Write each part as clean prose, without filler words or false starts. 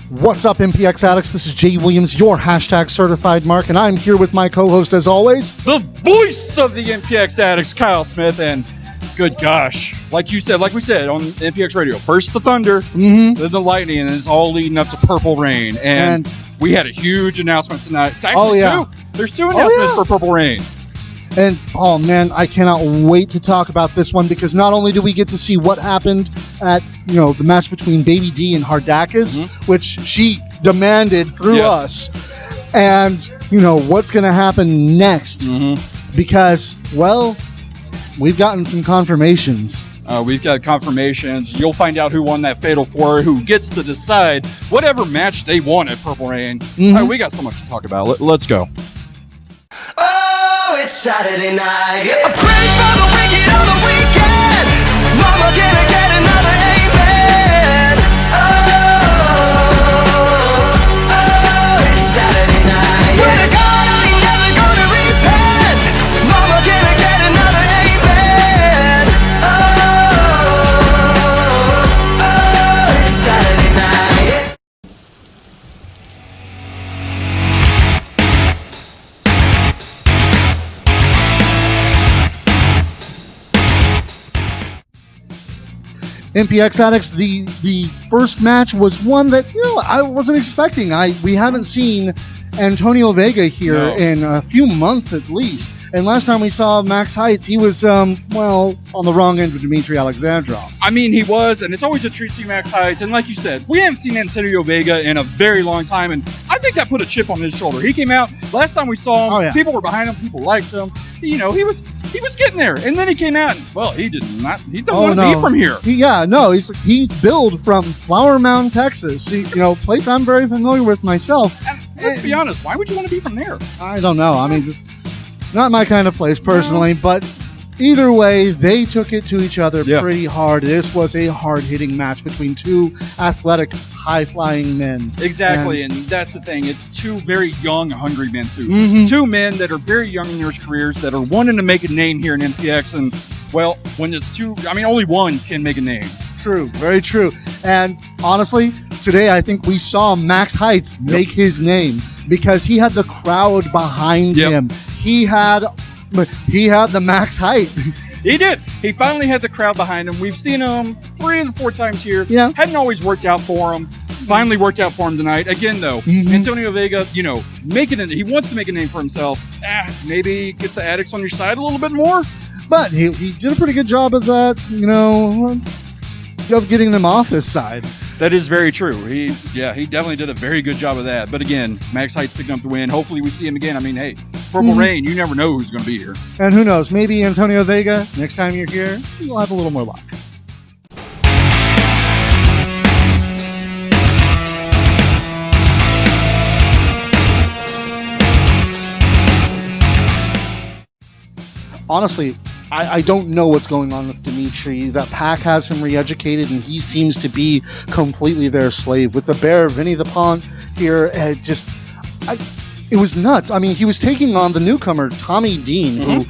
What's up, MPX addicts? This is Jay Williams, your hashtag certified mark, and I'm here with my co-host, as always, the voice of the MPX addicts, Kyle Smith. And good gosh, like we said on MPX Radio, first the thunder, then the lightning, and it's all leading up to Purple Rain. And we had a huge announcement tonight. Actually, two. There's two announcements for Purple Rain. And, oh man, I cannot wait to talk about this one, because not only do we get to see what happened at, the match between Baby D and Hardakus, which she demanded through us, and, what's going to happen next, because, well, we've gotten some confirmations. We've got confirmations. You'll find out who won that Fatal 4, who gets to decide whatever match they want at Purple Rain. We got so much to talk about. Let's go. It's Saturday night. I pray for the wicked on the weekend. Mama, can I get another amen? Oh, it's Saturday night. Swear to God, I ain't never gonna repent. Mama, can I get another amen? Oh, it's Saturday night. MPX addicts, the first match was one that I wasn't expecting. We haven't seen Antonio Vega here in a few months at least. And last time we saw Max Heights, he was on the wrong end of Dimitri Alexandrov. I mean, he was, and it's always a treat to see Max Heights. And like you said, we haven't seen Antonio Vega in a very long time, and I think that put a chip on his shoulder. He came out last time we saw him. People were behind him. People liked him. He was getting there, and then he came out. And, he doesn't want to be from here. He's billed from Flower Mound, Texas. Place I'm very familiar with myself. And let's be honest, why would you want to be from there? I don't know. I mean, this not my kind of place personally, but either way, they took it to each other pretty hard. This was a hard-hitting match between two athletic, high-flying men. Exactly, and that's the thing. It's two very young, hungry men, too. Two men that are very young in their careers, that are wanting to make a name here in MPX, and, when it's two, only one can make a name. True, very true. And honestly, today I think we saw Max Heights make his name, because he had the crowd behind him. He had the max height. He did. He finally had the crowd behind him. We've seen him 3 of the 4 times here. Yeah. Hadn't always worked out for him. Finally worked out for him tonight. Again, though, Antonio Vega, he wants to make a name for himself. Maybe get the addicts on your side a little bit more. But he did a pretty good job of that, of getting them off his side. That is very true. He definitely did a very good job of that. But again, Max Heights picking up the win. Hopefully we see him again. Purple Rain, you never know who's going to be here. And who knows, maybe Antonio Vega, next time you're here, you'll have a little more luck. Honestly, I don't know what's going on with Dimitri. That pack has him re-educated, and he seems to be completely their slave. With the bear, Vinny the Pawn here, it was nuts. He was taking on the newcomer, Tommy Dean, who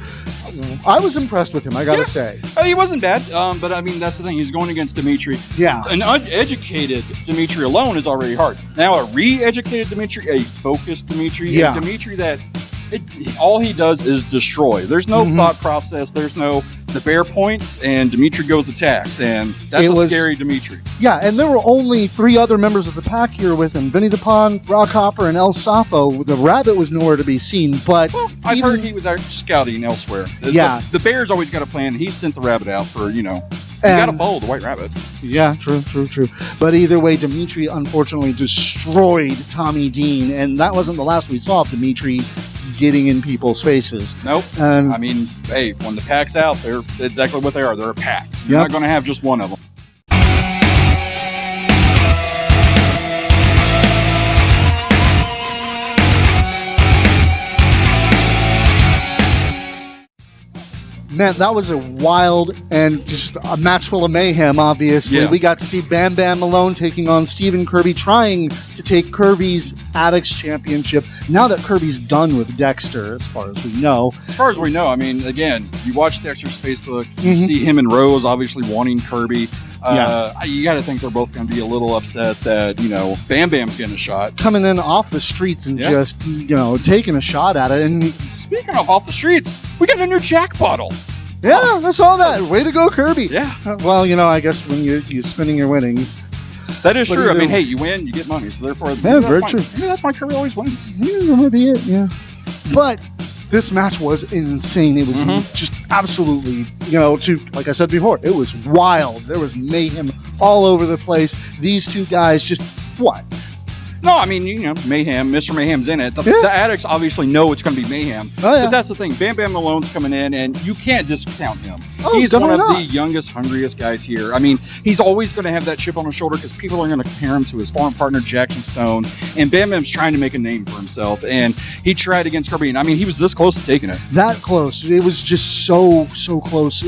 I was impressed with him, I gotta say. He wasn't bad, but that's the thing. He's going against Dimitri. Yeah. An uneducated Dimitri alone is already hard. Now, a re-educated Dimitri, a focused Dimitri, a Dimitri that all he does is destroy. There's no thought process. There's no the bear points and Dimitri goes attacks, and that's a scary Dimitri. Yeah, and there were only 3 other members of the pack here with him: Vinny the Pawn, Rockhopper, and El Sapo. The rabbit was nowhere to be seen, but I've heard he was out scouting elsewhere. The bear's always got a plan. He sent the rabbit out for you got to follow the white rabbit. Yeah, true. But either way, Dimitri unfortunately destroyed Tommy Dean, and that wasn't the last we saw of Dimitri getting in people's faces. Nope. And when the pack's out, they're exactly what they are. They're a pack. You're not going to have just one of them. Man, that was a wild and just a match full of mayhem, obviously. Yeah. We got to see Bam Bam Malone taking on Stephen Kirby, trying to take Kirby's Addicts Championship. Now that Kirby's done with Dexter, as far as we know. As far as we know, I mean, again, you watch Dexter's Facebook, you see him and Rose obviously wanting Kirby. You got to think they're both going to be a little upset that, Bam Bam's getting a shot. Coming in off the streets and just, taking a shot at it. And speaking of off the streets, we got a new Jack bottle. Yeah, I saw that. Way to go, Kirby. Yeah. Well, I guess when you're spending your winnings. That is true. I mean, hey, you win, you get money. So therefore, very true. Maybe that's why Kirby always wins. Yeah, that might be it. Yeah. But this match was insane. It was just absolutely, like I said before, it was wild. There was mayhem all over the place. These two guys just, what? No, I mean, Mayhem, Mr. Mayhem's in it. The Addicts obviously know it's going to be Mayhem. Oh, yeah. But that's the thing. Bam Bam Malone's coming in, and you can't discount him. Oh, he's one of the youngest, hungriest guys here. I mean, he's always going to have that chip on his shoulder because people are going to compare him to his former partner, Jackson Stone. And Bam Bam's trying to make a name for himself. And he tried against Kirby. And I mean, he was this close to taking it. That close. It was just so close.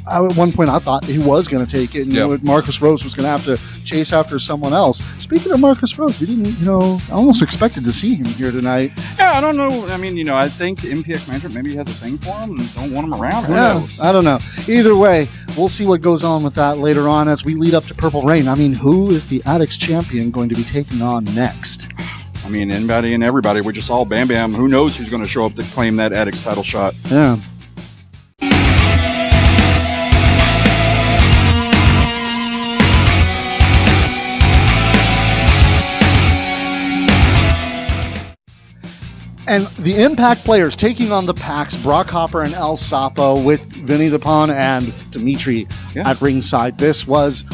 At one point, I thought he was going to take it. And Marcus Rose was going to have to chase after someone else. Speaking of Marcus Rose, we didn't, I almost expected to see him here tonight. Yeah, I don't know. I mean, I think MPX management maybe has a thing for him and don't want him around. Who knows? I don't know. Either way, we'll see what goes on with that later on as we lead up to Purple Rain. I mean, who is the Addicts champion going to be taking on next? I mean, anybody and everybody. We just saw Bam Bam. Who knows who's going to show up to claim that Addicts title shot? Yeah. And the Impact players taking on the Pax, Brock Hopper and El Sapo with Vinny the Pawn and Dimitri at ringside. This was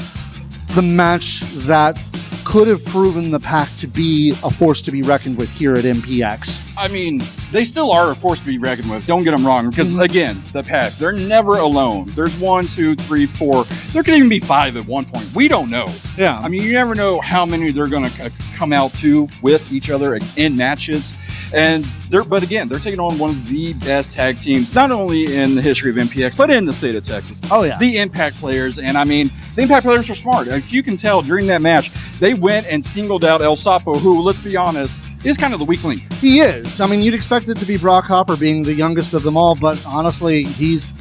the match that could have proven the Pack to be a force to be reckoned with here at MPX. I mean, they still are a force to be reckoned with. Don't get them wrong. Because, again, the Pack, they're never alone. There's 1, 2, 3, 4. There could even be 5 at one point. We don't know. Yeah. I mean, you never know how many they're going to come out to with each other in matches. And but again, they're taking on one of the best tag teams, not only in the history of MPX, but in the state of Texas. Oh, yeah. The Impact players. And I mean, the Impact players are smart. If you can tell during that match, they went and singled out El Sapo, who, let's be honest, is kind of the weak link. He is. I mean, you'd expect it to be Brock Hopper being the youngest of them all, but honestly, he's...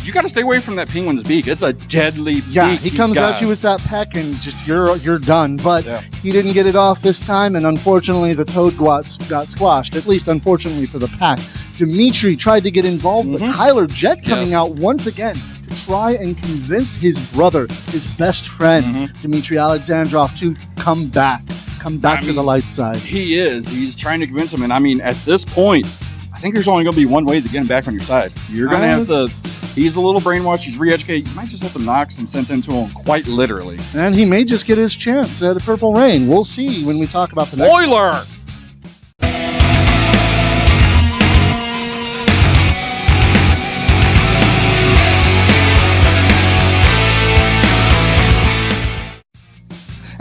you got to stay away from that penguin's beak. It's a deadly beak. Yeah, he comes at you with that peck and just you're done. But he didn't get it off this time, and unfortunately, the Toad got squashed. At least, unfortunately for the Pack. Dimitri tried to get involved, but Tyler Jett coming out once again to try and convince his brother, his best friend, Dimitri Alexandrov, to come back to the light side. He is. He's trying to convince him, and I mean, at this point, I think there's only going to be one way to get him back on your side. You're going to have to... He's a little brainwashed. He's re-educated. You might just have to knock some sense into him, quite literally. And he may just get his chance at a Purple Rain. We'll see when we talk about the next Spoiler! one.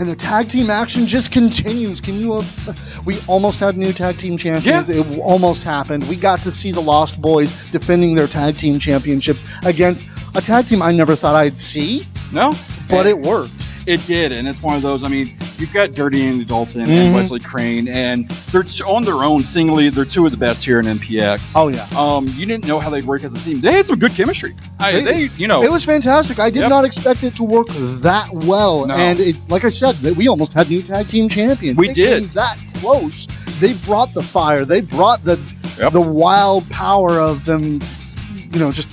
And the tag team action just continues. We almost had new tag team champions. Yeah. It almost happened. We got to see the Lost Boys defending their tag team championships against a tag team I never thought I'd see. No. But it worked. It did, and it's one of those, I mean, you've got Dirty Andy Dalton and Wesley Crane, and they're on their own, singly, they're two of the best here in MPX. Oh, yeah. You didn't know how they'd work as a team. They had some good chemistry. It was fantastic. I did not expect it to work that well, and like I said, we almost had new tag team champions. We did. Came that close. They brought the fire. They brought the wild power of them, just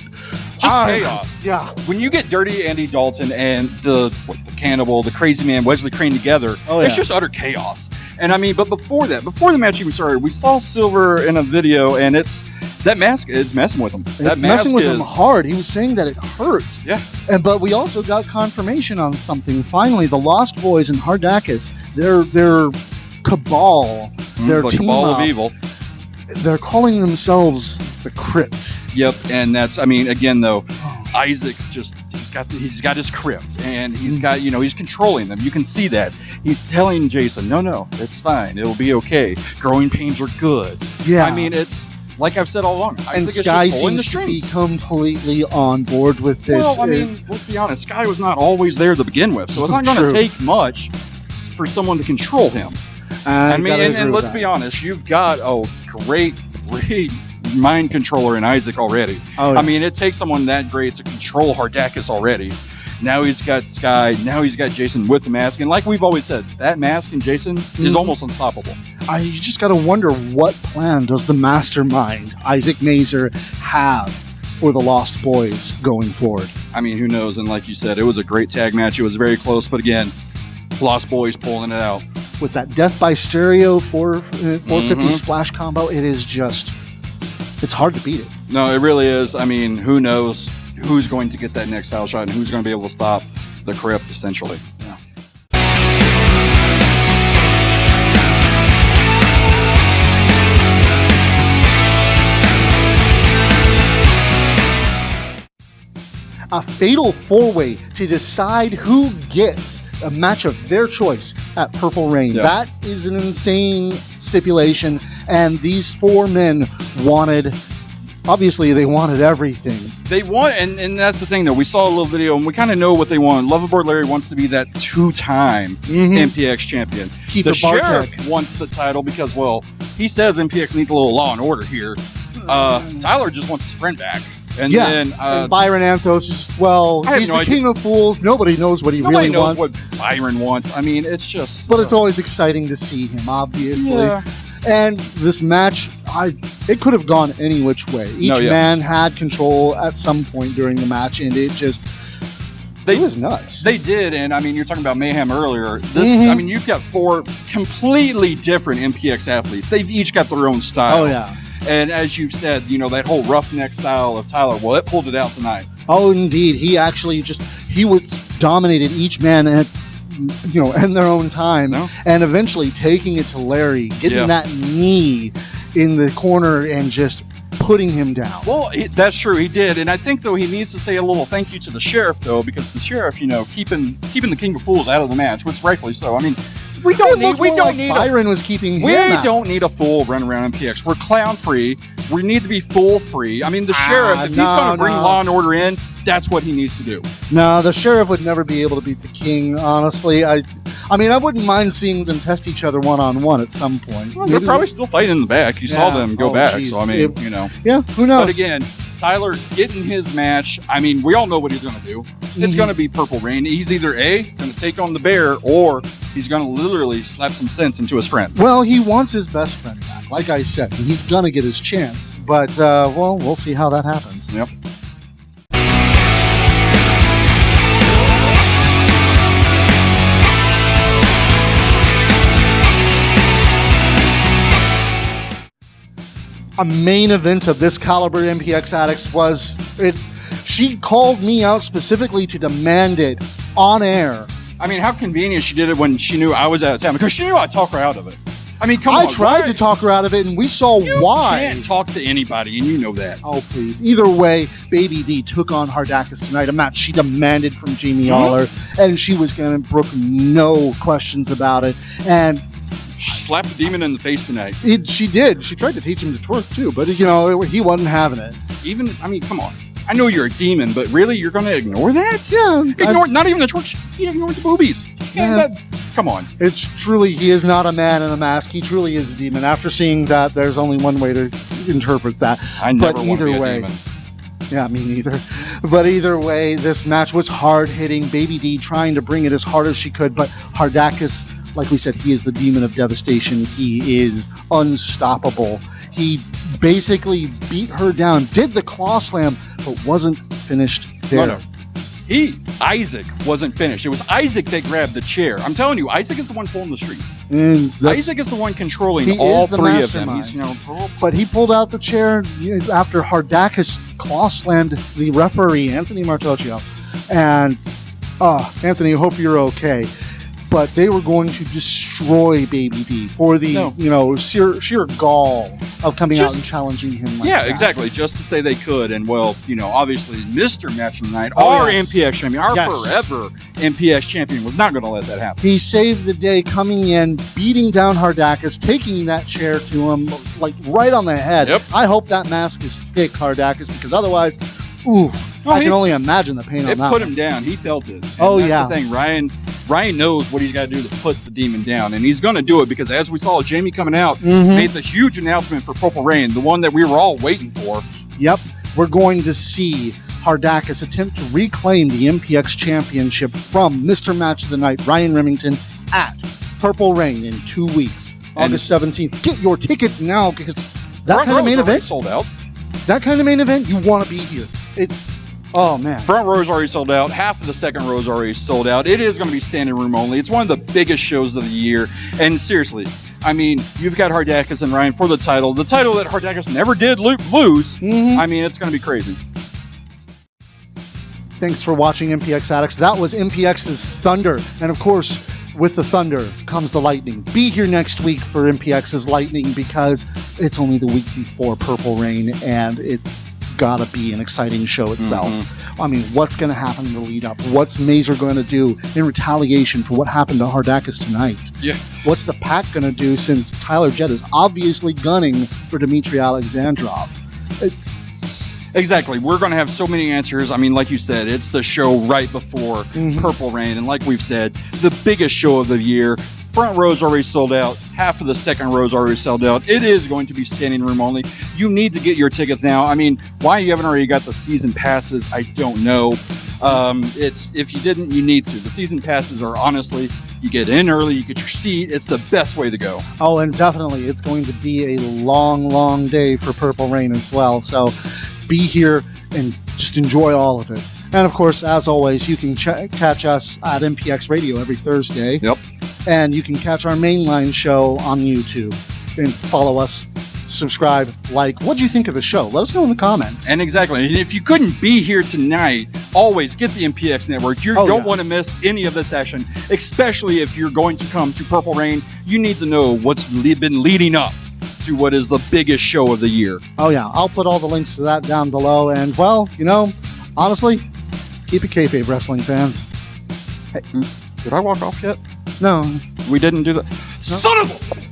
chaos. Yeah. When you get Dirty Andy Dalton and the Cannibal, the Crazy Man, Wesley Crane together, it's just utter chaos. And I mean, but before the match even started, we saw Silver in a video, and that mask is messing with him. It's messing with him hard. He was saying that it hurts. Yeah. But we also got confirmation on something. Finally, the Lost Boys and Hardakus, their cabal, their team cabal of evil. They're calling themselves the Crypt. Yep, and that's, I mean, again though, Isaac's just he's got his Crypt, and he's got, he's controlling them. You can see that. He's telling Jason, no, it's fine, it'll be okay. Growing pains are good. Yeah. I mean, it's like I've said all along. And Sky seems to be completely on board with this. Well, I mean, let's be honest, Sky was not always there to begin with, so it's not going to take much for someone to control him. I mean, and let's be honest, you've got a great mind controller in Isaac already. Oh, yes. I mean, it takes someone that great to control Hardakus already. Now he's got Sky. Now he's got Jason with the mask. And like we've always said, that mask and Jason is almost unstoppable. You just got to wonder, what plan does the mastermind, Isaac Mazer, have for the Lost Boys going forward? I mean, who knows? And like you said, it was a great tag match. It was very close. But again, Lost Boys pulling it out. With that Death by Stereo 450 splash combo, it is just, it's hard to beat it. No, it really is. I mean, who knows who's going to get that next title shot and who's going to be able to stop the Crypt, essentially. Yeah. A fatal four-way to decide who gets a match of their choice at Purple Rain. Yeah. That is an insane stipulation, and these four men wanted, obviously they wanted everything. They want, and that's the thing though, we saw a little video and we kind of know what they want. Loverboard Larry wants to be that two-time MPX champion. Keeper the Sheriff Bartek wants the title because, well, he says MPX needs a little law and order here. Tyler just wants his friend back. And then and Byron Anthos is, well, he's the king of fools. Nobody knows what he really wants. Nobody knows what Byron wants. I mean, it's just... But it's always exciting to see him, obviously. Yeah. And this match, it could have gone any which way. Each man had control at some point during the match, and it just... it was nuts. They did, and I mean, you're talking about Mayhem earlier. This, I mean, you've got four completely different MPX athletes. They've each got their own style. Oh, yeah. And as you've said, you know, that whole roughneck style of Tyler, well, it pulled it out tonight. Oh, indeed. He actually he was dominated each man at, in their own time, and eventually taking it to Larry, getting that knee in the corner and just putting him down. Well, that's true. He did. And I think, though, he needs to say a little thank you to the Sheriff, though, because the Sheriff, keeping the King of Fools out of the match, which rightfully so. I mean, we don't need Byron was keeping him out. don't need a fool run around MPX. We're clown free. We need to be fool free. I mean, the Sheriff, if he's going to bring law and order in, that's what he needs to do. No, the Sheriff would never be able to beat the King, honestly. I mean, I wouldn't mind seeing them test each other one-on-one at some point. Well, they're probably still fighting in the back. You saw them go back, geez. so I mean, Yeah, who knows? But again, Tyler getting his match, I mean, we all know what he's going to do. It's going to be Purple Rain. He's either going to take on the Bear, or he's going to literally slap some sense into his friend. Well, he wants his best friend back. Like I said, he's going to get his chance. But, well, we'll see how that happens. Yep. A main event of this caliber MPX Addicts was she called me out specifically to demand it on air. I mean, how convenient she did it when she knew I was out of town, because she knew I'd talk her out of it. I mean, come on. I tried to talk her out of it, and we saw why. You can't talk to anybody, and you know that. Oh, please. Either way, Baby D took on Hardakus tonight, a match she demanded from Jamie Aller, and she was going to brook no questions about it. And she slapped the demon in the face tonight. She did. She tried to teach him to twerk, too, but, he wasn't having it. I mean, come on. I know you're a demon, but really, you're going to ignore that? Yeah. Not even the twerk. He ignored the boobies. Come on. It's truly, he is not a man in a mask. He truly is a demon. After seeing that, there's only one way to interpret that. I never want to be a demon. Yeah, me neither. But either way, this match was hard-hitting. Baby D trying to bring it as hard as she could, but Hardakus, like we said, he is the demon of devastation. He is unstoppable. He basically beat her down, did the claw slam, but wasn't finished there. No. Isaac wasn't finished. It was Isaac that grabbed the chair. I'm telling you, Isaac is the one pulling the strings. Isaac is the one controlling all three of them. But he pulled out the chair after Hardakus claw slammed the referee, Anthony Martocchio. And, Anthony, I hope you're okay. But they were going to destroy Baby D for the, sheer gall of coming out and challenging him like that. Exactly. Just to say they could. And, well, obviously, Mr. Match of the Night, our MPX champion, our forever MPX champion, was not going to let that happen. He saved the day coming in, beating down Hardakus, taking that chair to him, like, right on the head. Yep. I hope that mask is thick, Hardakus, because otherwise... Ooh, I can only imagine the pain on that. It put him down. He felt it. And that's the thing. Ryan knows what he's got to do to put the demon down, and he's going to do it because, as we saw, Jamie coming out made the huge announcement for Purple Rain, the one that we were all waiting for. Yep, we're going to see Hardakus attempt to reclaim the MPX championship from Mr. Match of the Night, Ryan Remington, at Purple Rain in 2 weeks, August 17th. Get your tickets now, because that kind of main event sold out. That kind of main event, you want to be here. It's, oh man. Front row's already sold out. Half of the second row's already sold out. It is going to be standing room only. It's one of the biggest shows of the year. And seriously, I mean, you've got Hardakus and Ryan for the title that Hardakus never did lose. I mean, it's going to be crazy. Thanks for watching MPX Addicts. That was MPX's Thunder. And of course, with the Thunder comes the Lightning. Be here next week for MPX's Lightning, because it's only the week before Purple Rain, and it's gotta be an exciting show itself. I mean, what's going to happen in the lead up? What's Mazer going to do in retaliation for what happened to Hardakus tonight? Yeah. What's the Pack going to do, since Tyler Jett is obviously gunning for Dimitri Alexandrov? It's Exactly. We're going to have so many answers. I mean, like you said, it's the show right before Purple Rain. And like we've said, the biggest show of the year. Front row's already sold out. Half of the second row's already sold out. It is going to be standing room only. You need to get your tickets now. I mean, why you haven't already got the season passes, I don't know. It's if you didn't, you need to. The season passes are honestly, you get in early, you get your seat. It's the best way to go. Oh, and definitely, it's going to be a long, long day for Purple Rain as well. So be here and just enjoy all of it. And of course, as always, you can catch us at MPX Radio every Thursday. Yep. And you can catch our mainline show on YouTube. And follow us, subscribe, like. What do you think of the show? Let us know in the comments. And exactly. And if you couldn't be here tonight, always get the MPX network. You don't want to miss any of this action, especially if you're going to come to Purple Rain. You need to know what's been leading up to what is the biggest show of the year. Oh, yeah. I'll put all the links to that down below. And, well, you know, honestly, keep it kayfabe, wrestling fans. Hey, did I walk off yet? No. We didn't do that. No. Son of a...